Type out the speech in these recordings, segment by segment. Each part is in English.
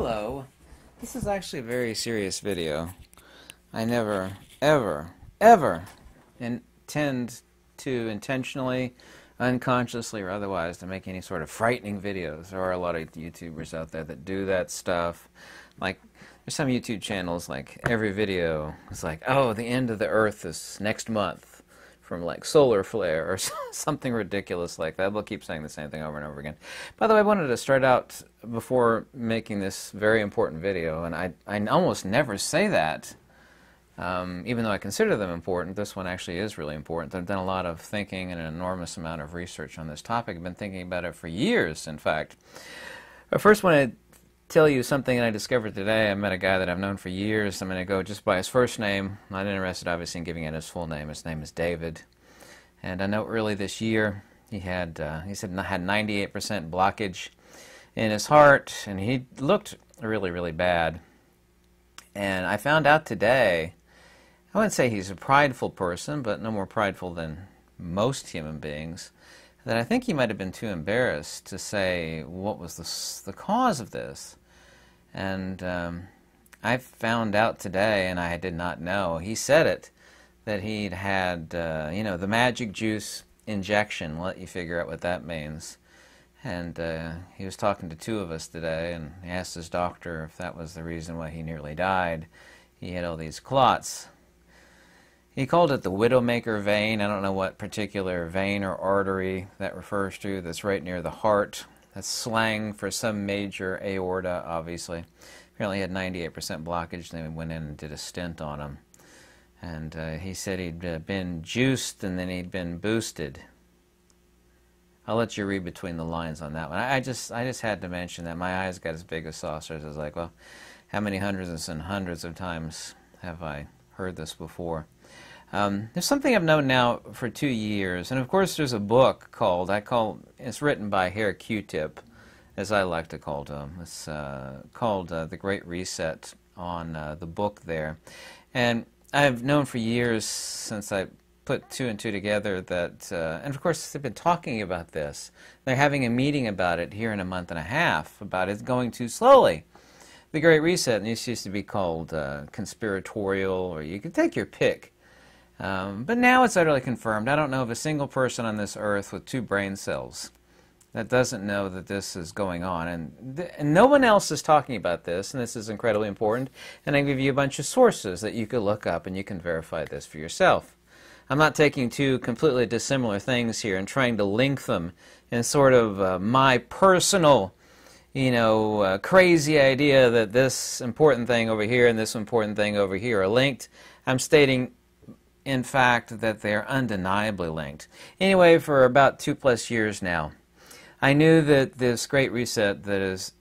Hello. This is actually a very serious video. I never, ever, ever intend to intentionally, unconsciously, or otherwise to make any sort of frightening videos. There are a lot of YouTubers out there that do that stuff. Like, there's some YouTube channels, like, every video is like, oh, the end of the Earth is next month from, like, solar flare or something ridiculous like that. They'll keep saying the same thing over and over again. By the way, I wanted to start out before making this very important video, and I almost never say that. Even though I consider them important, this one actually is really important. I've done a lot of thinking and an enormous amount of research on this topic. I've been thinking about it for years, in fact. I first want to tell you something that I discovered today. I met a guy that I've known for years. I'm going to go just by his first name. I'm not interested, obviously, in giving it his full name. His name is David. And I know early this year he said he had 98% blockage in his heart, and he looked really, really bad. And I found out today, I wouldn't say he's a prideful person, but no more prideful than most human beings, that I think he might have been too embarrassed to say what was the cause of this. And I found out today, and I did not know, he said it, that he'd had, the magic juice injection. I'll let you figure out what that means. And he was talking to two of us today, and he asked his doctor if that was the reason why he nearly died. He had all these clots. He called it the Widowmaker vein. I don't know what particular vein or artery that refers to. That's right near the heart. That's slang for some major aorta, obviously. Apparently he had 98% blockage. They went in and did a stent on him. And he said he'd been juiced and then he'd been boosted. I'll let you read between the lines on that one. I just had to mention that. My eyes got as big as saucers. I was like, well, how many hundreds and hundreds of times have I heard this before? There's something I've known now for 2 years, and of course there's a book called, it's written by Hair Q-Tip, as I like to call him. It's called The Great Reset on the book there. And I've known for years, since I put two and two together, that, and of course they've been talking about this. They're having a meeting about it here in a month and a half, about it going too slowly. The Great Reset, and this used to be called conspiratorial, or you could take your pick. But now it's utterly confirmed. I don't know of a single person on this earth with 2 brain cells that doesn't know that this is going on. And no one else is talking about this, and this is incredibly important. And I give you a bunch of sources that you could look up, and you can verify this for yourself. I'm not taking 2 completely dissimilar things here and trying to link them in sort of my personal, crazy idea that this important thing over here and this important thing over here are linked. I'm stating, in fact, that they are undeniably linked. Anyway, for about 2+ years now, I knew that this Great Reset that is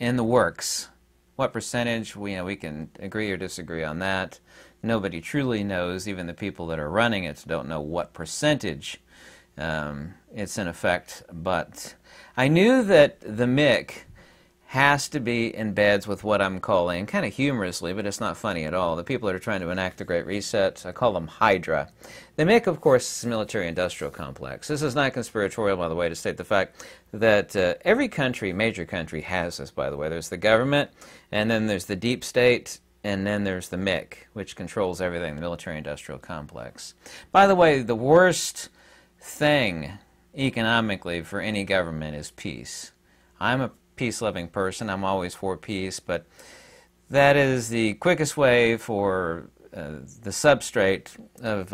in the works, what percentage, we can agree or disagree on that. Nobody truly knows. Even the people that are running it don't know what percentage it's in effect. But I knew that the MIC has to be in beds with what I'm calling, kind of humorously, but it's not funny at all, the people that are trying to enact the Great Reset. I call them Hydra. The MIC, of course, is a military-industrial complex. This is not conspiratorial, by the way, to state the fact that every country, major country, has this, by the way. There's the government, and then there's the deep state, and then there's the MIC, which controls everything, the military-industrial complex. By the way, the worst thing economically for any government is peace. I'm a peace-loving person. I'm always for peace, but that is the quickest way for the substrate of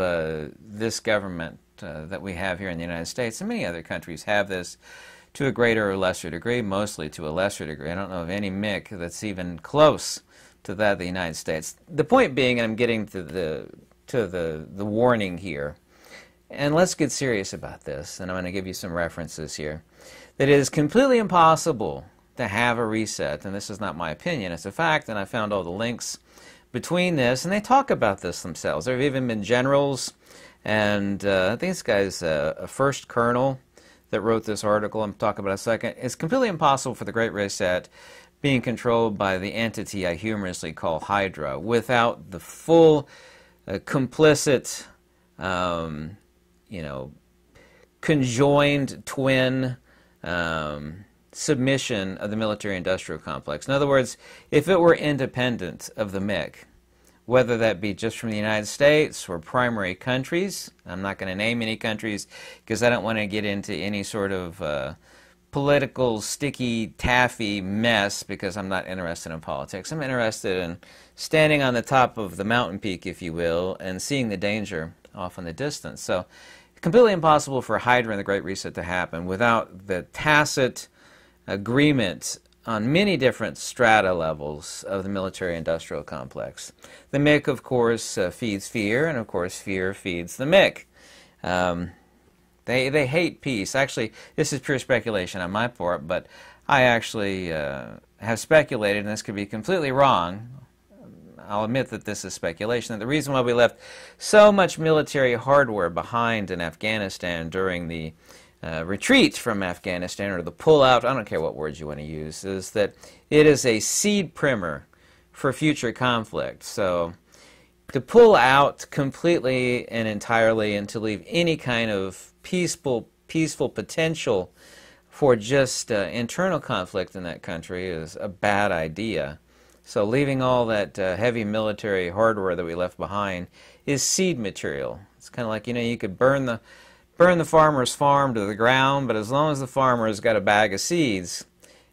this government that we have here in the United States, and many other countries have this to a greater or lesser degree, mostly to a lesser degree. I don't know of any MIC that's even close to that of the United States. The point being, and I'm getting to the warning here, and let's get serious about this, and I'm going to give you some references here, that it is completely impossible to have a reset, and this is not my opinion, it's a fact, and I found all the links between this, and they talk about this themselves. There have even been generals, and I think this guy's a first colonel that wrote this article I'm talking about in a second. It's completely impossible for the Great Reset being controlled by the entity I humorously call Hydra without the full complicit, conjoined twin submission of the military-industrial complex. In other words, if it were independent of the MIC, whether that be just from the United States or primary countries, I'm not going to name any countries because I don't want to get into any sort of political, sticky, taffy mess because I'm not interested in politics. I'm interested in standing on the top of the mountain peak, if you will, and seeing the danger off in the distance. So, completely impossible for Hydra and the Great Reset to happen without the tacit agreement on many different strata levels of the military-industrial complex. The MIC, of course, feeds fear, and of course fear feeds the MIC. They hate peace. Actually, this is pure speculation on my part, but I actually have speculated, and this could be completely wrong. I'll admit that this is speculation. The reason why we left so much military hardware behind in Afghanistan during the retreat from Afghanistan, or the pull-out, I don't care what words you want to use, is that it is a seed primer for future conflict. So to pull out completely and entirely and to leave any kind of peaceful potential for just internal conflict in that country is a bad idea. So leaving all that heavy military hardware that we left behind is seed material. It's kind of like, you know, you could burn the farmer's farm to the ground, but as long as the farmer has got a bag of seeds,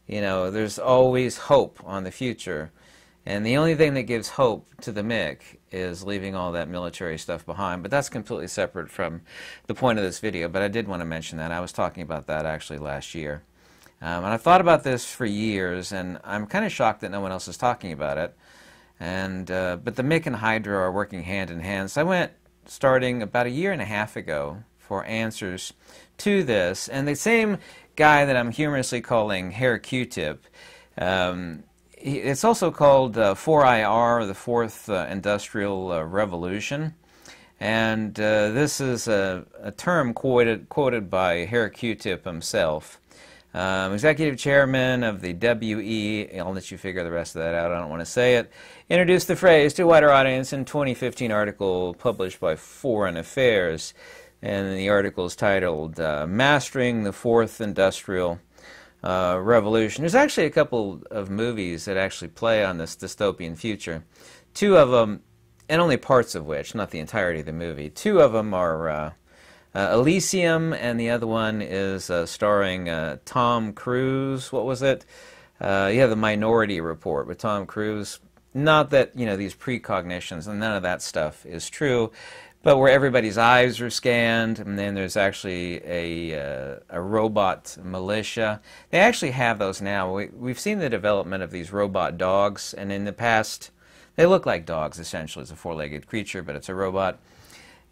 you know, there's always hope on the future. And the only thing that gives hope to the MIC is leaving all that military stuff behind. But that's completely separate from the point of this video. But I did want to mention that. I was talking about that actually last year. And I've thought about this for years, and I'm kind of shocked that no one else is talking about it. And but the MIC and Hydra are working hand in hand. So I went, starting about a year and a half ago, for answers to this. And the same guy that I'm humorously calling Hair Q-Tip, it's also called 4IR, the Fourth Industrial Revolution. And this is a term quoted by Hair Q-Tip himself. Executive Chairman of the WE, I'll let you figure the rest of that out, I don't want to say it, introduced the phrase to a wider audience in a 2015 article published by Foreign Affairs. And the article is titled, Mastering the Fourth Industrial Revolution. There's actually a couple of movies that actually play on this dystopian future. Two of them, and only parts of which, not the entirety of the movie, two of them are Elysium, and the other one is starring Tom Cruise. What was it? You have the Minority Report with Tom Cruise. Not that, you know, these precognitions and none of that stuff is true, but where everybody's eyes are scanned, and then there's actually a robot militia. They actually have those now. We've seen the development of these robot dogs, and in the past, they look like dogs, essentially. It's a four-legged creature, but it's a robot.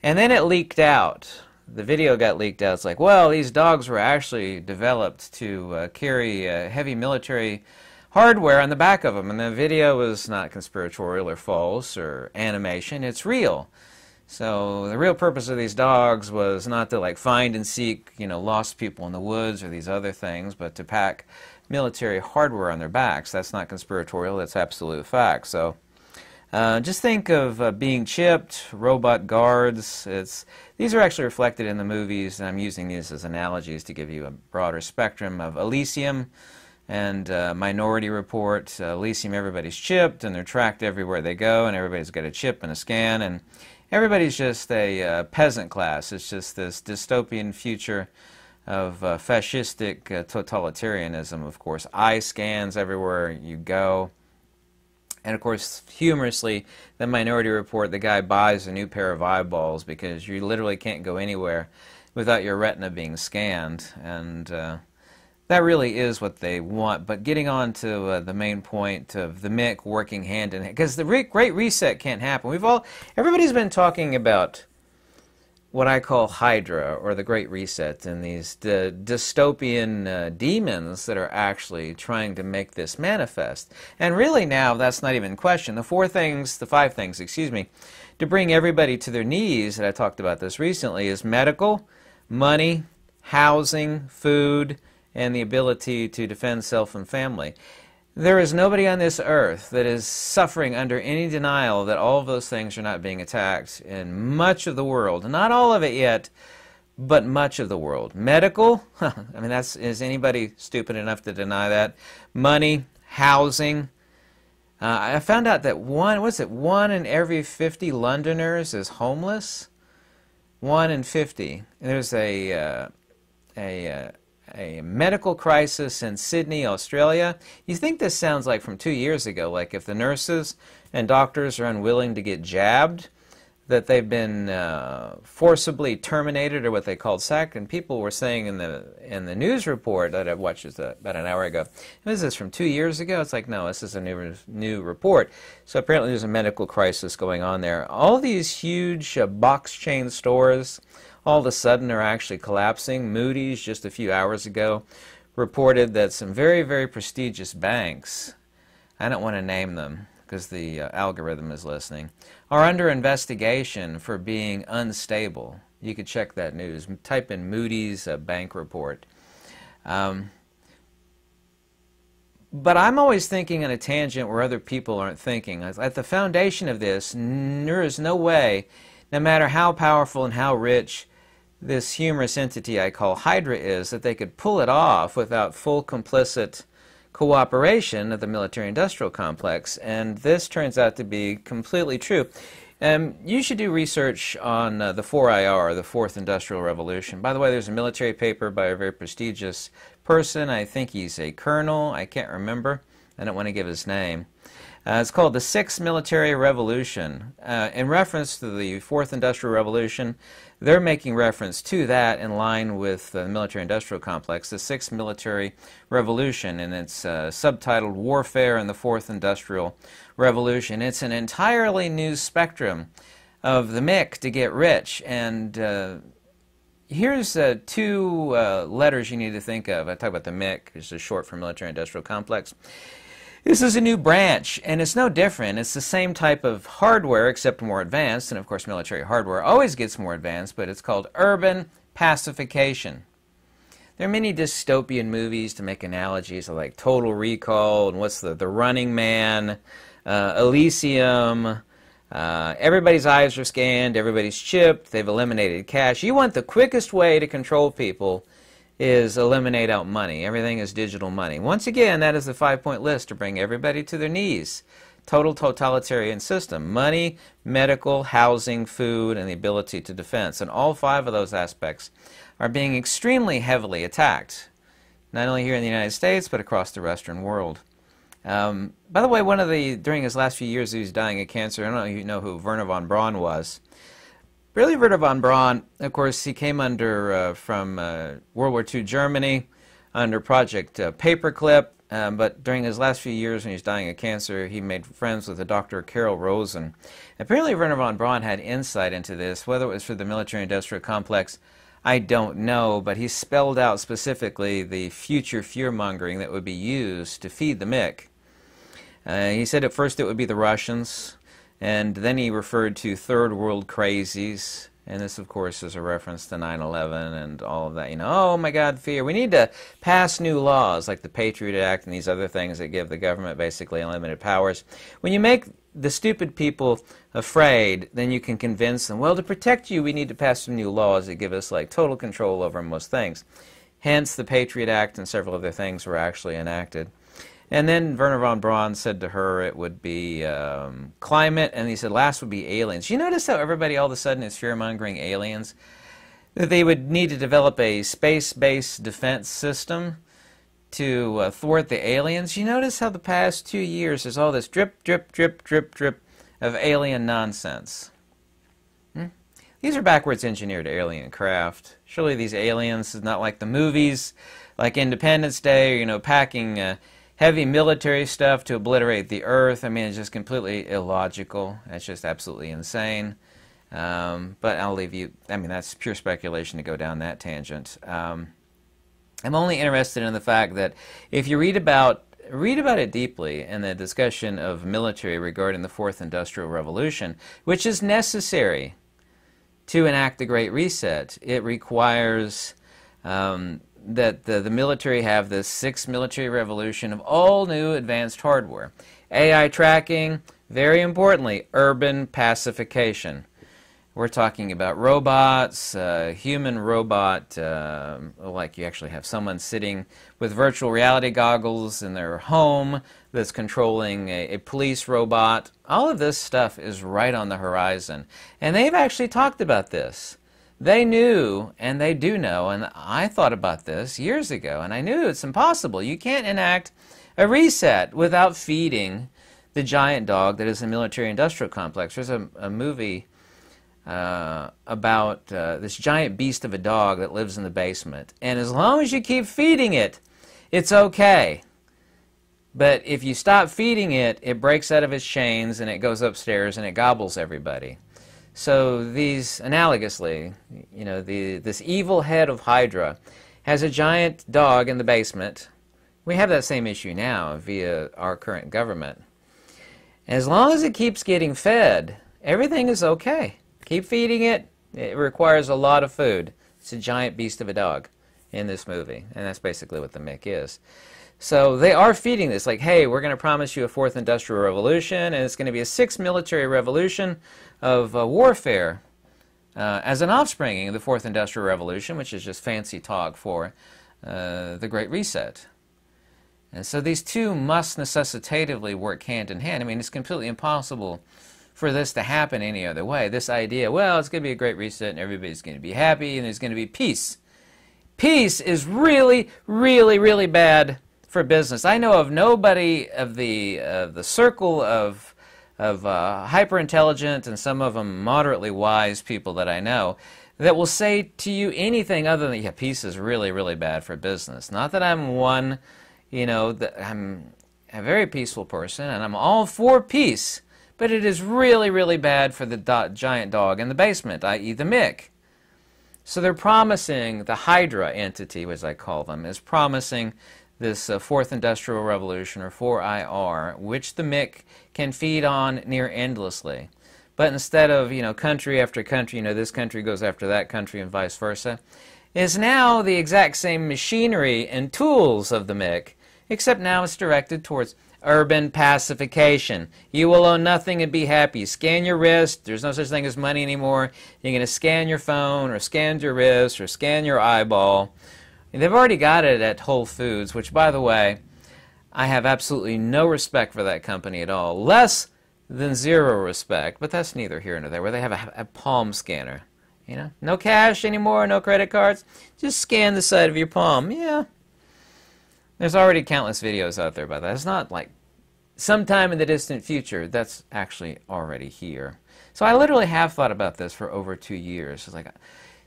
And then it leaked out. The video got leaked out. It's like, well, these dogs were actually developed to carry heavy military hardware on the back of them. And the video was not conspiratorial or false or animation. It's real. So the real purpose of these dogs was not to like find and seek, you know, lost people in the woods or these other things, but to pack military hardware on their backs. That's not conspiratorial. That's absolute fact. So just think of being chipped, robot guards. These are actually reflected in the movies, and I'm using these as analogies to give you a broader spectrum of Elysium and Minority Report. Elysium, everybody's chipped, and they're tracked everywhere they go, and everybody's got a chip and a scan, and everybody's just a peasant class. It's just this dystopian future of fascistic totalitarianism, of course. Eye scans everywhere you go. And of course, humorously, the Minority Report, the guy buys a new pair of eyeballs because you literally can't go anywhere without your retina being scanned. And that really is what they want. But getting on to the main point of the MIC working hand in hand, because the Great Reset can't happen. Everybody's been talking about what I call Hydra, or the Great Reset, and these dystopian demons that are actually trying to make this manifest. And really now, that's not even in question. The five things, excuse me, to bring everybody to their knees, and I talked about this recently, is medical, money, housing, food, and the ability to defend self and family. There is nobody on this earth that is suffering under any denial that all of those things are not being attacked in much of the world. Not all of it yet, but much of the world. Medical, I mean, is anybody stupid enough to deny that? Money, housing. I found out that one in every 50 Londoners is homeless. 1 in 50. There's a medical crisis in Sydney, Australia. You think this sounds like from 2 years ago, like if the nurses and doctors are unwilling to get jabbed, that they've been forcibly terminated, or what they called sacked. And people were saying in the news report that I watched about an hour ago, is this from 2 years ago? It's like, no, this is a new report. So apparently there's a medical crisis going on there. All these huge box chain stores all of a sudden are actually collapsing. Moody's just a few hours ago reported that some very, very prestigious banks, I don't want to name them because the algorithm is listening, are under investigation for being unstable. You could check that news. Type in Moody's bank report. But I'm always thinking on a tangent where other people aren't thinking. At the foundation of this, there is no way, no matter how powerful and how rich this humorous entity I call Hydra is, that they could pull it off without full complicit cooperation of the military-industrial complex. And this turns out to be completely true. You should do research on the 4IR, the Fourth Industrial Revolution. By the way, there's a military paper by a very prestigious person. I think he's a colonel. I can't remember. I don't want to give his name. It's called The Sixth Military Revolution. In reference to the Fourth Industrial Revolution, they're making reference to that in line with the military-industrial complex, the Sixth Military Revolution, and it's subtitled Warfare in the Fourth Industrial Revolution. It's an entirely new spectrum of the MIC to get rich, and here's two letters you need to think of. I talk about the MIC, which is short for military-industrial complex. This is a new branch, and it's no different. It's the same type of hardware, except more advanced, and of course military hardware always gets more advanced, but it's called urban pacification. There are many dystopian movies to make analogies of like Total Recall, and what's the Running Man, Elysium. Everybody's eyes are scanned, everybody's chipped, they've eliminated cash. You want the quickest way to control people is eliminate out money. Everything is digital money. Once again, that is the 5-point list to bring everybody to their knees. Total totalitarian system. Money, medical, housing, food, and the ability to defense. And all 5 of those aspects are being extremely heavily attacked. Not only here in the United States, but across the Western world. By the way, during his last few years he was dying of cancer. I don't know if you know who Wernher von Braun was. Really, Wernher von Braun, of course, he came under from World War II Germany under Project Paperclip, but during his last few years when he was dying of cancer, he made friends with a Dr. Carol Rosen. Apparently, Wernher von Braun had insight into this. Whether it was for the military-industrial complex, I don't know, but he spelled out specifically the future fear-mongering that would be used to feed the MIC. He said at first it would be the Russians, and then he referred to third world crazies, and this of course is a reference to 9/11 and all of that. You know, oh my God, fear. We need to pass new laws like the Patriot Act and these other things that give the government basically unlimited powers. When you make the stupid people afraid, then you can convince them, well, to protect you we need to pass some new laws that give us like total control over most things. Hence the Patriot Act and several other things were actually enacted. And then Wernher von Braun said to her it would be climate, and he said last would be aliens. You notice how everybody all of a sudden is fear-mongering aliens? That they would need to develop a space-based defense system to thwart the aliens. You notice how the past 2 years there's all this drip, drip, drip, drip, drip of alien nonsense. These are backwards engineered alien craft. Surely these aliens is not like the movies, like Independence Day, you know, packing heavy military stuff to obliterate the Earth. I mean, it's just completely illogical. It's just absolutely insane. But I'll leave you, I mean, that's pure speculation to go down that tangent. I'm only interested in the fact that if you read about it deeply in the discussion of military regarding the Fourth Industrial Revolution, which is necessary to enact the Great Reset, it requires that the military have this sixth military revolution of all new advanced hardware. AI tracking, very importantly, urban pacification. We're talking about robots, human robot, like you actually have someone sitting with virtual reality goggles in their home that's controlling a police robot. All of this stuff is right on the horizon. And they've actually talked about this. They knew, and they do know, and I thought about this years ago, and I knew it's impossible. You can't enact a reset without feeding the giant dog that is the military-industrial complex. There's a movie about this giant beast of a dog that lives in the basement. And as long as you keep feeding it, it's okay. But if you stop feeding it, it breaks out of its chains and it goes upstairs and it gobbles everybody. So these, analogously, you know, this evil head of Hydra has a giant dog in the basement. We have that same issue now via our current government. As long as it keeps getting fed, everything is okay. Keep feeding it. It requires a lot of food. It's a giant beast of a dog in this movie, and that's basically what the MIC is. So they are feeding this, like, hey, we're going to promise you a fourth industrial revolution, and it's going to be a sixth military revolution of warfare as an offspring of the fourth industrial revolution, which is just fancy talk for the Great Reset. And so these two must necessitatively work hand in hand. I mean, it's completely impossible for this to happen any other way. This idea, well, it's going to be a great reset and everybody's going to be happy and there's going to be peace. Peace is really, really, really bad for business. I know of nobody of the circle of hyper-intelligent and some of them moderately wise people that I know that will say to you anything other than, yeah, peace is really, really bad for business. Not that I'm one, you know, that I'm a very peaceful person and I'm all for peace. But it is really, really bad for the giant dog in the basement, i.e. the MIC. So they're promising, the Hydra entity, as I call them, is promising this fourth industrial revolution, or 4IR, which the MIC can feed on near endlessly. But instead of, you know, country after country, you know, this country goes after that country and vice versa, is now the exact same machinery and tools of the MIC, except now it's directed towards urban pacification. You will own nothing and be happy. Scan your wrist. There's no such thing as money anymore. You're going to scan your phone or scan your wrist or scan your eyeball. And they've already got it at Whole Foods, which, by the way, I have absolutely no respect for that company at all. Less than zero respect, but that's neither here nor there, where they have a palm scanner. You know, no cash anymore, no credit cards. Just scan the side of your palm. Yeah. There's already countless videos out there about that. It's not like sometime in the distant future. That's actually already here. So I literally have thought about this for over 2 years. It's like,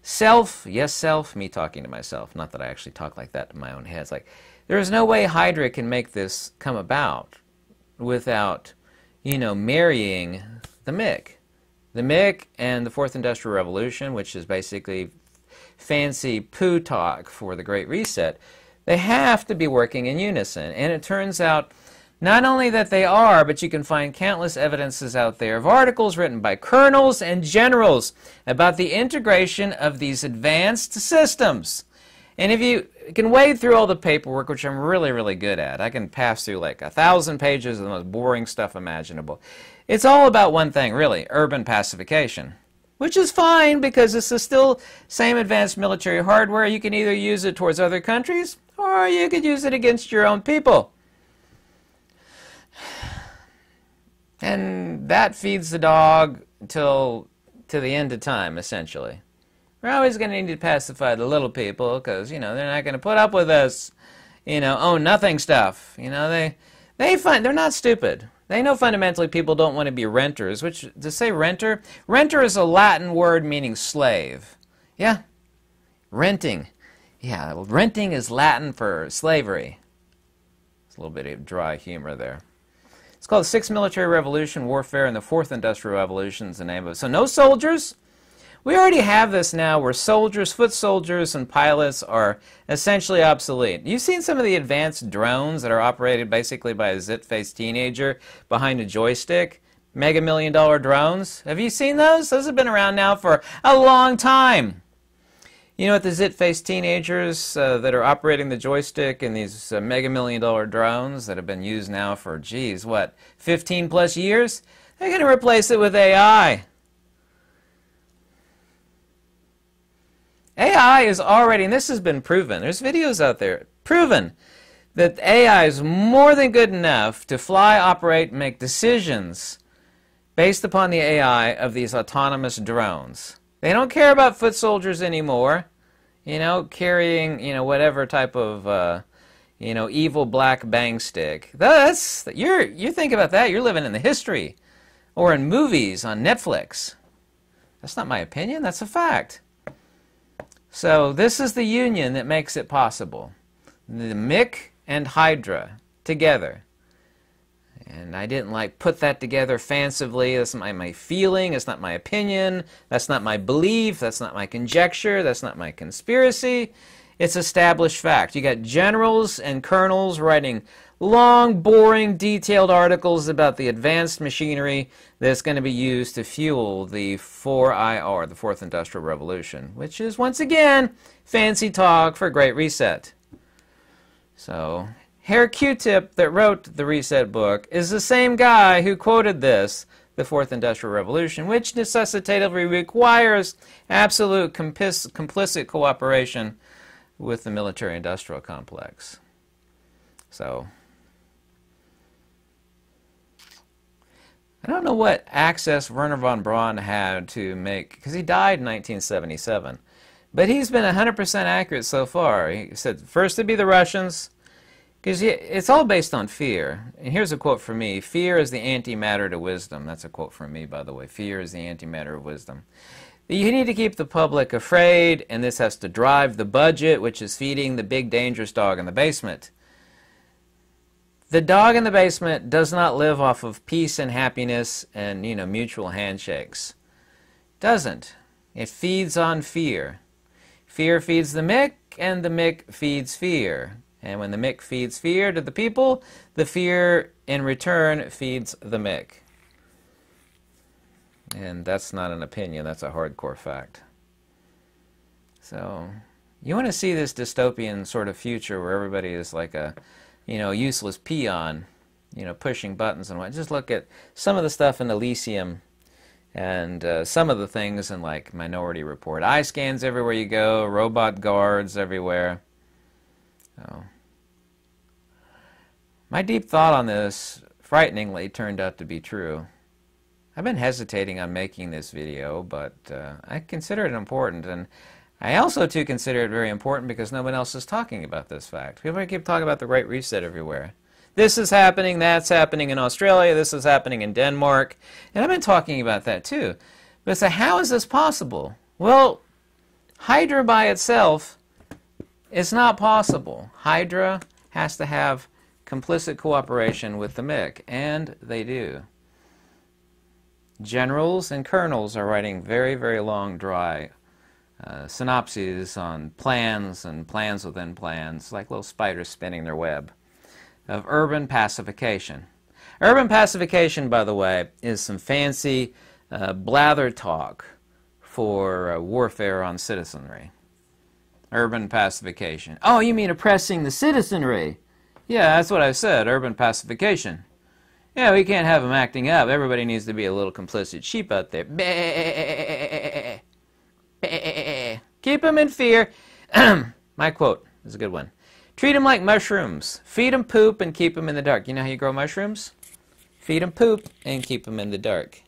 self, yes, self, me talking to myself. Not that I actually talk like that in my own head. It's like, there's no way Hydra can make this come about without, you know, marrying the MIC. The MIC and the Fourth Industrial Revolution, which is basically fancy poo talk for the Great Reset, they have to be working in unison. And it turns out not only that they are, but you can find countless evidences out there of articles written by colonels and generals about the integration of these advanced systems. And if you can wade through all the paperwork, which I'm really, really good at, I can pass through like 1,000 pages of the most boring stuff imaginable. It's all about one thing, really, urban pacification. Which is fine, because this is still same advanced military hardware. You can either use it towards other countries, or you could use it against your own people. And that feeds the dog to the end of time, essentially. We're always going to need to pacify the little people, because, you know, they're not going to put up with us, you know, own nothing stuff. You know, they're not stupid. They know fundamentally people don't want to be renters, which, to say renter is a Latin word meaning slave. Yeah, renting. Yeah, renting is Latin for slavery. It's a little bit of dry humor there. It's called the Sixth Military Revolution, Warfare, and the Fourth Industrial Revolution is the name of it. So no soldiers. We already have this now where soldiers, foot soldiers, and pilots are essentially obsolete. You've seen some of the advanced drones that are operated basically by a zit-faced teenager behind a joystick? Mega $1 million drones. Have you seen those? Those have been around now for a long time. You know what the zit-faced teenagers that are operating the joystick in these Mega $1 million drones that have been used now for, geez, what, 15 plus years? They're going to replace it with AI. AI is already, and this has been proven, there's videos out there, proven that AI is more than good enough to fly, operate, and make decisions based upon the AI of these autonomous drones. They don't care about foot soldiers anymore, carrying, whatever type of, evil black bang stick. You think about that, you're living in the history, or in movies on Netflix. That's not my opinion, that's a fact. So this is the union that makes it possible. The MIC and Hydra together. And I didn't put that together fancifully. That's not my feeling, it's not my opinion, that's not my belief, that's not my conjecture, that's not my conspiracy. It's established fact. You got generals and colonels writing long, boring, detailed articles about the advanced machinery that's going to be used to fuel the 4IR, the Fourth Industrial Revolution, which is, once again, fancy talk for Great Reset. So, Herr Q-Tip that wrote the Reset book is the same guy who quoted this, the Fourth Industrial Revolution, which necessitatively requires absolute complicit cooperation with the military-industrial complex. So, I don't know what access Wernher von Braun had to make, because he died in 1977, but he's been 100% accurate so far. He said first it'd be the Russians, because it's all based on fear. And here's a quote from me: "Fear is the antimatter to wisdom." That's a quote from me, by the way. Fear is the antimatter of wisdom. You need to keep the public afraid, and this has to drive the budget, which is feeding the big dangerous dog in the basement. The dog in the basement does not live off of peace and happiness and, mutual handshakes. Doesn't. It feeds on fear. Fear feeds the MIC, and the MIC feeds fear. And when the MIC feeds fear to the people, the fear in return feeds the MIC. And that's not an opinion, that's a hardcore fact. So, you want to see this dystopian sort of future where everybody is like a, useless peon, pushing buttons and what. Just look at some of the stuff in Elysium and some of the things in Minority Report. Eye scans everywhere you go, robot guards everywhere. So, my deep thought on this, frighteningly, turned out to be true. I've been hesitating on making this video, but I consider it important, and I also, too, consider it very important because no one else is talking about this fact. People keep talking about the Great Reset everywhere. This is happening, that's happening in Australia, this is happening in Denmark, and I've been talking about that, too. But so how is this possible? Well, Hydra by itself is not possible. Hydra has to have complicit cooperation with the MIC, and they do. Generals and colonels are writing very, very long, dry synopses on plans and plans within plans, like little spiders spinning their web, of urban pacification. Urban pacification, by the way, is some fancy blather talk for warfare on citizenry. Urban pacification. Oh, you mean oppressing the citizenry? Yeah, that's what I said, urban pacification. Yeah, we can't have them acting up. Everybody needs to be a little complicit sheep out there. Bah, bah. Keep them in fear. My quote is a good one. Treat them like mushrooms. Feed them poop and keep them in the dark. You know how you grow mushrooms? Feed them poop and keep them in the dark.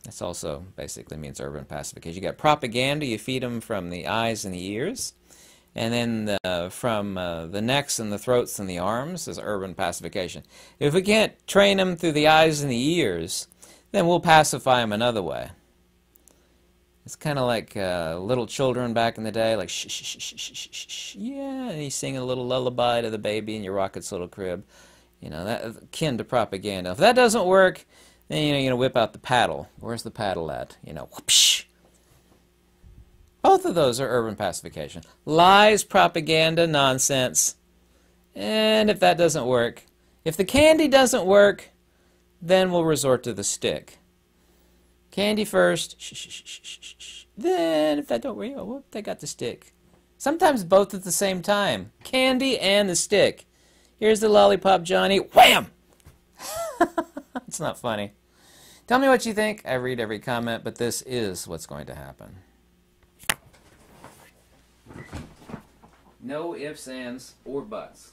This also basically means urban pacification. You got propaganda. You feed them from the eyes and the ears. And then from the necks and the throats and the arms is urban pacification. If we can't train them through the eyes and the ears, then we'll pacify them another way. It's kind of like little children back in the day, like shh, shh, shh, shh, shh, shh, yeah, and you sing a little lullaby to the baby in your rocket's little crib. That akin to propaganda. If that doesn't work, then you're gonna whip out the paddle. Where's the paddle at? Whoopsh. Both of those are urban pacification. Lies, propaganda, nonsense. And if that doesn't work, if the candy doesn't work, then we'll resort to the stick. Candy first, shh, shh, shh, shh, shh, shh. Then if that don't work, whoop, they got the stick. Sometimes both at the same time. Candy and the stick. Here's the lollipop, Johnny. Wham! It's not funny. Tell me what you think. I read every comment, but this is what's going to happen. No ifs, ands, or buts.